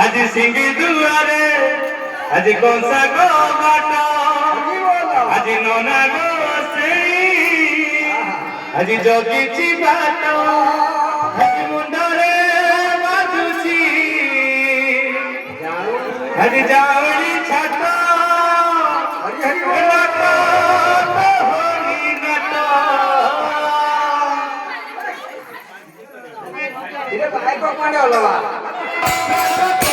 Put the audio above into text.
आज सिंह दुआरे आज कौसा गो बाटा आज नोना गो से आज जोगी बाटा आज मुंडरे बाजुची आज जावड़ी छाता Ini Pak Eko mana Allah?